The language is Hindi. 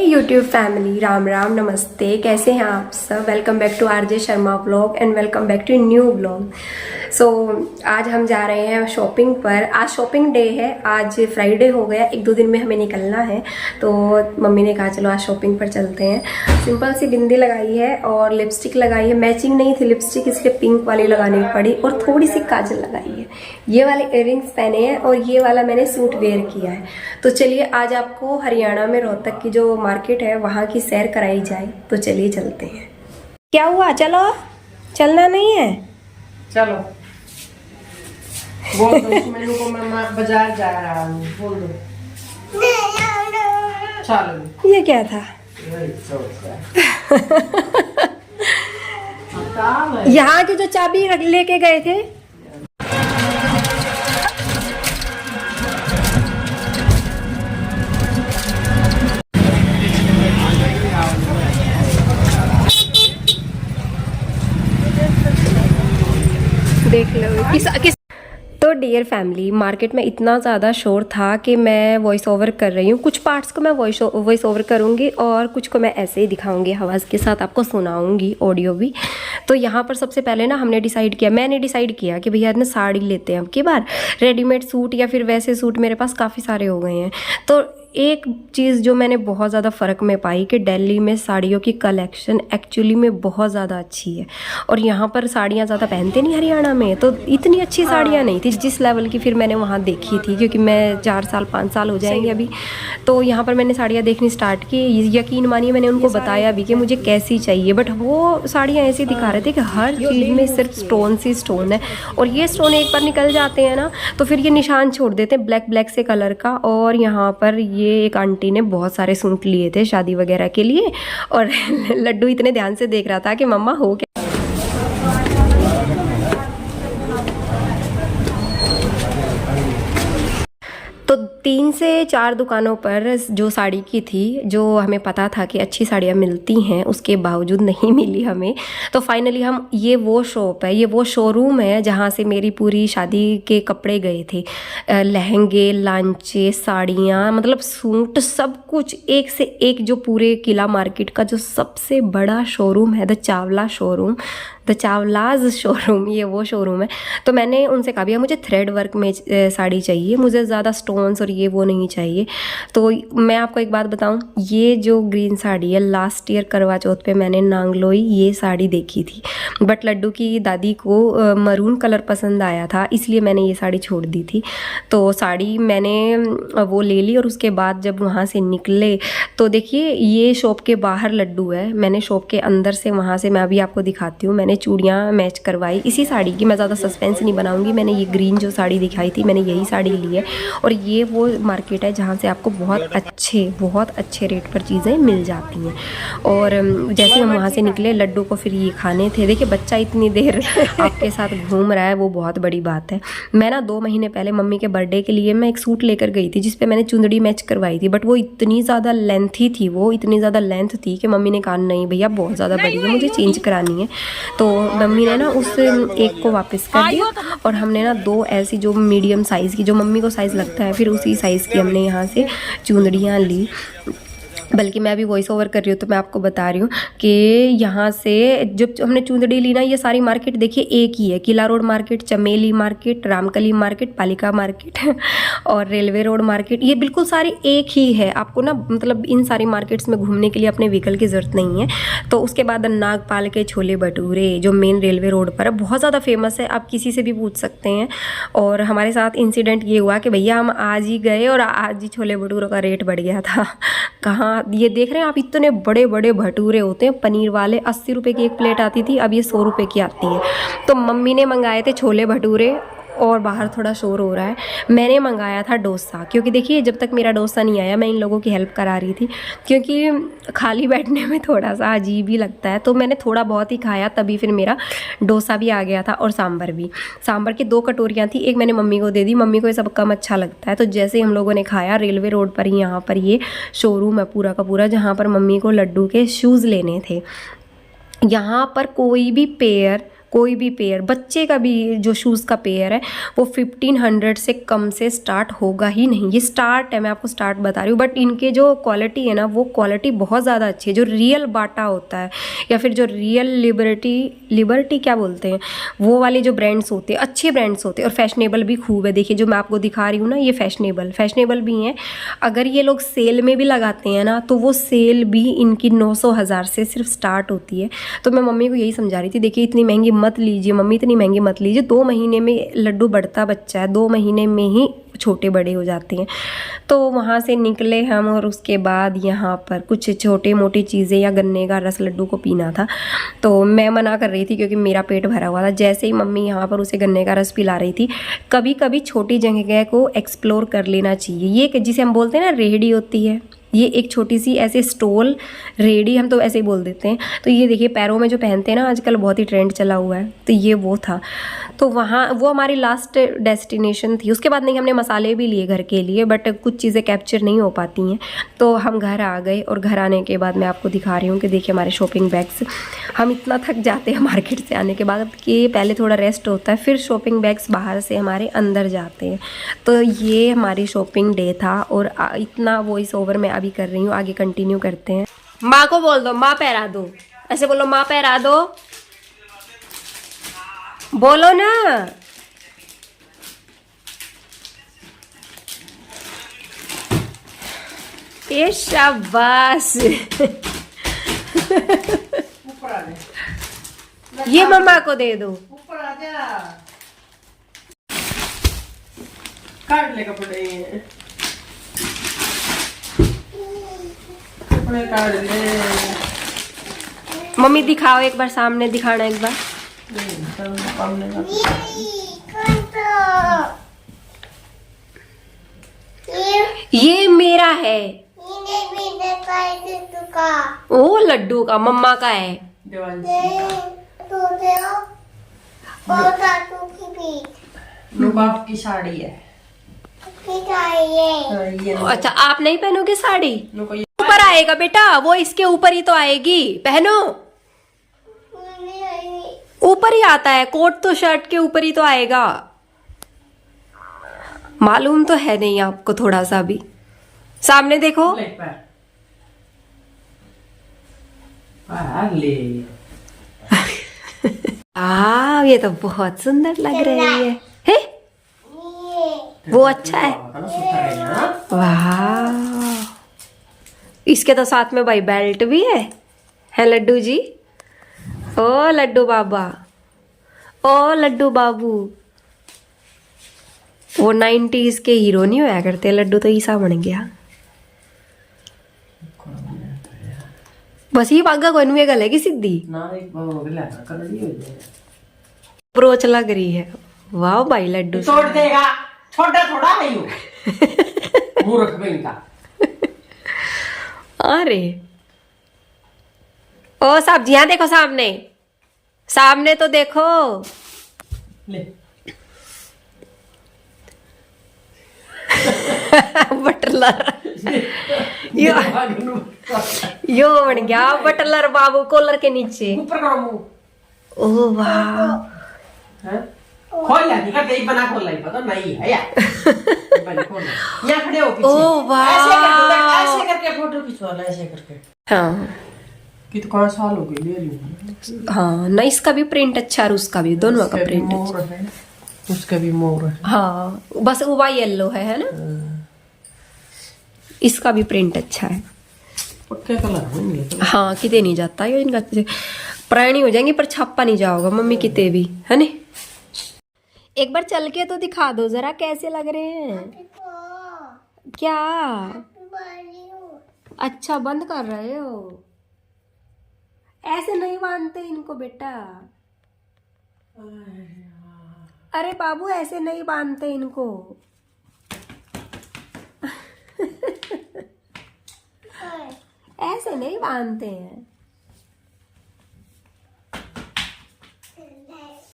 यूट्यूब फैमिली राम राम नमस्ते, कैसे हैं आप सब। Welcome back to RJ Sharma vlog and welcome back to new vlog. So आज हम जा रहे हैं शॉपिंग पर। आज शॉपिंग डे है, आज फ्राइडे हो गया, 1-2 दिन में हमें निकलना है। तो मम्मी ने कहा चलो आज शॉपिंग पर चलते हैं। सिंपल सी बिंदी लगाई है और लिपस्टिक लगाई है। मैचिंग नहीं थी लिपस्टिक, इसलिए पिंक वाली लगानी पड़ी और थोड़ी सी काजल लगाई है। ये वाले इयररिंग्स पहने हैं और ये वाला मैंने सूट वेयर किया है। तो चलिए आज आपको हरियाणा में रोहतक की जो मार्केट है वहाँ की सैर कराई जाए। तो चलिए चलते हैं। क्या हुआ, चलो चलना नहीं है? चलो बोल दो मेनू को, मैं बाजार जा रहा हूँ, बोल दो। चलो ये क्या था? यहाँ की जो चाबी लेके गए थे। देख लो किस तो डियर फैमिली, मार्केट में इतना ज़्यादा शोर था कि मैं वॉइस ओवर कर रही हूँ। कुछ पार्ट्स को मैं वॉइस ओवर करूँगी और कुछ को मैं ऐसे ही दिखाऊंगी, आवाज़ के साथ आपको सुनाऊंगी, ऑडियो भी। तो यहाँ पर सबसे पहले ना मैंने डिसाइड किया कि भैया ना साड़ी लेते हैं। अब की बार रेडीमेड सूट या फिर वैसे सूट मेरे पास काफ़ी सारे हो गए हैं। तो एक चीज़ जो मैंने बहुत ज़्यादा फ़र्क में पाई कि दिल्ली में साड़ियों की कलेक्शन एक्चुअली में बहुत ज़्यादा अच्छी है और यहाँ पर साड़ियाँ ज़्यादा पहनते नहीं हरियाणा में, तो इतनी अच्छी साड़ियाँ नहीं थी जिस लेवल की फिर मैंने वहाँ देखी थी। क्योंकि मैं 4-5 साल हो जाएंगे अभी, तो यहाँ पर मैंने साड़ियाँ देखनी स्टार्ट की। यकीन मानिए मैंने उनको बताया भी कि मुझे कैसी चाहिए, बट वो साड़ियाँ ऐसी दिखा रहे थे कि हर चीज़ में सिर्फ स्टोन है और ये स्टोन एक बार निकल जाते हैं ना तो फिर ये निशान छोड़ देते हैं ब्लैक से कलर का। और यहाँ पर ये एक आंटी ने बहुत सारे सूट लिए थे शादी वगैरह के लिए और लड्डू इतने ध्यान से देख रहा था कि मम्मा हो क्या। तो 3 से 4 दुकानों पर जो साड़ी की थी, जो हमें पता था कि अच्छी साड़ियाँ मिलती हैं, उसके बावजूद नहीं मिली हमें। तो फाइनली हम ये वो शॉप है, ये वो शोरूम है जहाँ से मेरी पूरी शादी के कपड़े गए थे। लहंगे, लांचे, साड़ियाँ, मतलब सूट, सब कुछ एक से एक। जो पूरे किला मार्केट का जो सबसे बड़ा शोरूम है, द चावलाज शोरूम, ये वो शोरूम है। तो मैंने उनसे कहा भैया मुझे थ्रेड वर्क में साड़ी चाहिए, मुझे ज़्यादा स्टोन्स और ये वो नहीं चाहिए। तो मैं आपको एक बात बताऊं, ये जो ग्रीन साड़ी है लास्ट ईयर करवा चौथ पे मैंने नांगलोई ये साड़ी देखी थी, बट लड्डू की दादी को मरून कलर पसंद आया था, इसलिए मैंने ये साड़ी छोड़ दी थी। तो साड़ी मैंने वो ले ली और उसके बाद जब वहाँ से निकले तो देखिए ये शॉप के बाहर लड्डू है, मैंने शॉप के अंदर से वहाँ से मैं अभी आपको दिखाती हूँ, मैंने चूड़ियाँ मैच करवाई इसी साड़ी की। मैं ज़्यादा सस्पेंस नहीं बनाऊंगी, मैंने ये ग्रीन जो साड़ी दिखाई थी मैंने यही साड़ी ली है। और ये वो मार्केट है जहाँ से आपको बहुत अच्छे रेट पर चीज़ें मिल जाती हैं। और जैसे हम वहाँ से निकले लड्डू को फिर ये खाने थे। देखिए बच्चा इतनी देर आपके साथ घूम रहा है, वो बहुत बड़ी बात है। मैं ना 2 महीने पहले मम्मी के बर्थडे के लिए मैं एक सूट लेकर गई थी जिसपे मैंने चुंदड़ी मैच करवाई थी, बट वो इतनी ज़्यादा लेंथ थी कि मम्मी ने कहा नहीं भैया बहुत ज़्यादा बड़ी है, मुझे चेंज करानी है। तो मम्मी ने ना उस एक को वापस कर दिया और हमने ना 2 ऐसी जो मीडियम साइज़ की, जो मम्मी को साइज़ लगता है, फिर उसी साइज़ की हमने यहाँ से चुंदड़ियाँ ली। बल्कि मैं अभी वॉइस ओवर कर रही हूँ तो मैं आपको बता रही हूँ कि यहाँ से जब हमने चुंदड़ी ली ना, ये सारी मार्केट देखिए एक ही है, किला रोड मार्केट, चमेली मार्केट, रामकली मार्केट, पालिका मार्केट और रेलवे रोड मार्केट, ये बिल्कुल सारी एक ही है। आपको ना मतलब इन सारी मार्केट्स में घूमने के लिए अपने व्हीकल की ज़रूरत नहीं है। तो उसके बाद नागपाल के छोले भटूरे जो मेन रेलवे रोड पर है, बहुत ज़्यादा फेमस है, आप किसी से भी पूछ सकते हैं। और हमारे साथ इंसिडेंट ये हुआ कि भैया हम आज ही गए और आज ही छोले भटूरों का रेट बढ़ गया था। कहाँ ये देख रहे हैं आप, इतने बड़े बड़े भटूरे होते हैं पनीर वाले, 80 रुपये की एक प्लेट आती थी, अब ये 100 रुपये की आती है। तो मम्मी ने मंगाए थे छोले भटूरे और बाहर थोड़ा शोर हो रहा है, मैंने मंगाया था डोसा। क्योंकि देखिए जब तक मेरा डोसा नहीं आया मैं इन लोगों की हेल्प करा रही थी, क्योंकि खाली बैठने में थोड़ा सा अजीब ही लगता है। तो मैंने थोड़ा बहुत ही खाया, तभी फिर मेरा डोसा भी आ गया था और सांभर भी। सांभर की 2 कटोरियाँ थी, एक मैंने मम्मी को दे दी, मम्मी को ये सब कम अच्छा लगता है। तो जैसे ही हम लोगों ने खाया, रेलवे रोड पर ही यहाँ पर ये शोरूम है पूरा का पूरा, जहाँ पर मम्मी को लड्डू के शूज़ लेने थे। यहाँ पर कोई भी पेयर कोई भी पेयर, बच्चे का भी जो शूज़ का पेयर है वो 1500 से कम से स्टार्ट होगा ही नहीं। ये स्टार्ट है, मैं आपको स्टार्ट बता रही हूँ, बट इनके जो क्वालिटी है ना वो क्वालिटी बहुत ज़्यादा अच्छी है। जो रियल बाटा होता है या फिर जो रियल लिबर्टी क्या बोलते हैं, वो वाले जो ब्रांड्स होते हैं अच्छे ब्रांड्स होते हैं और फैशनेबल भी खूब है। देखिए जो मैं आपको दिखा रही हूँ ना, ये फैशनेबल भी हैं। अगर ये लोग सेल में भी लगाते हैं ना तो वो सेल भी इनकी 900-1000 से सिर्फ स्टार्ट होती है। तो मैं मम्मी को यही समझा रही थी, देखिए इतनी महंगी मत लीजिए मम्मी, इतनी महंगी मत लीजिए। 2 महीने में लड्डू बढ़ता बच्चा है, 2 महीने में ही छोटे बड़े हो जाते हैं। तो वहाँ से निकले हम और उसके बाद यहाँ पर कुछ छोटे मोटी चीज़ें या गन्ने का रस लड्डू को पीना था। तो मैं मना कर रही थी क्योंकि मेरा पेट भरा हुआ था। जैसे ही मम्मी यहाँ पर उसे गन्ने का रस पिला रही थी, कभी कभी छोटी जगह को एक्सप्लोर कर लेना चाहिए। ये जिसे हम बोलते हैं ना रेहड़ी होती है, ये एक छोटी सी ऐसे स्टॉल, रेडी हम तो ऐसे ही बोल देते हैं। तो ये देखिए पैरों में जो पहनते हैं ना आजकल, बहुत ही ट्रेंड चला हुआ है, तो ये वो था। तो वहाँ वो हमारी लास्ट डेस्टिनेशन थी। उसके बाद नहीं, हमने मसाले भी लिए घर के लिए, बट कुछ चीज़ें कैप्चर नहीं हो पाती हैं। तो हम घर आ गए और घर आने के बाद मैं आपको दिखा रही हूँ कि देखिए हमारे शॉपिंग बैग्स। हम इतना थक जाते हैं मार्केट से आने के बाद कि पहले थोड़ा रेस्ट होता है, फिर शॉपिंग बैग्स बाहर से हमारे अंदर जाते हैं। तो ये हमारी शॉपिंग डे था और इतना वॉइस ओवर मैं अभी कर रही हूँ, आगे कंटिन्यू करते हैं। माँ को बोल दो, माँ पहरा दो, ऐसे बोलो, माँ पहरा दो, बोलो ना। ये शाबाश। ऊपर आ जा, ये मम्मा को दे दो। ऊपर आ जा, काट ले कपड़े, कपड़े काट ले। मम्मी दिखाओ एक बार, सामने दिखाना एक बार। ये मेरा है। ओ लड्डू का, मम्मा का है। लुबाब की साड़ी है। ये अच्छा आप नहीं पहनोगे साड़ी? लो, ये ऊपर आएगा बेटा, वो इसके ऊपर ही तो आएगी, पहनो। ऊपर ही आता है, कोट तो शर्ट के ऊपर ही तो आएगा। मालूम तो है नहीं आपको थोड़ा सा भी। सामने देखो। ले पैर, पैर ले। ये तो बहुत सुंदर लग रही है, हे? वो अच्छा है। वाह, इसके तो साथ में भाई बेल्ट भी है लड्डू जी। ओ लड्डू बाबा, ओ लड्डू बाबू। वो 90s के हीरो नहीं होया करते, लड्डू तो ईसा बन गया। बस ये पागा कोई नहीं गल है कि सीधी अप्रोच लग रही है। वाह भाई लड्डू तोड़ देगा, छोटा थोड़ा है यू। मूर्ख बहन का। अरे ओ सब्जियां देखो सामने, सामने तो देखो। ले बटलर यो बन गया बटलर बाबू, कॉलर के नीचे। ऊपर करो मुंह। ओ वाह, खोल ला, निकल गई, बना खोल लाई, पता नहीं है यार। बना खोल ला, यहाँ खड़े हो पीछे। ओ वाह, ऐसे करके फोटो खिंचवाना, ऐसे करके। हाँ कि तो कौन साल हो गई ले ली। हाँ ना, इसका भी प्रिंट अच्छा और उसका भी, दोनों का प्रिंट अच्छा। मोर है, उसका भी मोर है। हाँ बस वो येलो है ना। इसका भी प्रिंट अच्छा है। पक्के कलर में नहीं है। हाँ किते नहीं जाता ये, इनका पुरानी हो जाएंगी पर छापा नहीं जाओगा मम्मी किते भी, है ना। एक बार चल के तो दिखा दो जरा कैसे लग रहे हैं। क्या अच्छा बंद कर रहे हो? ऐसे नहीं बांधते इनको बेटा। अरे बाबू ऐसे नहीं बांधते इनको। ऐसे नहीं बांधते हैं।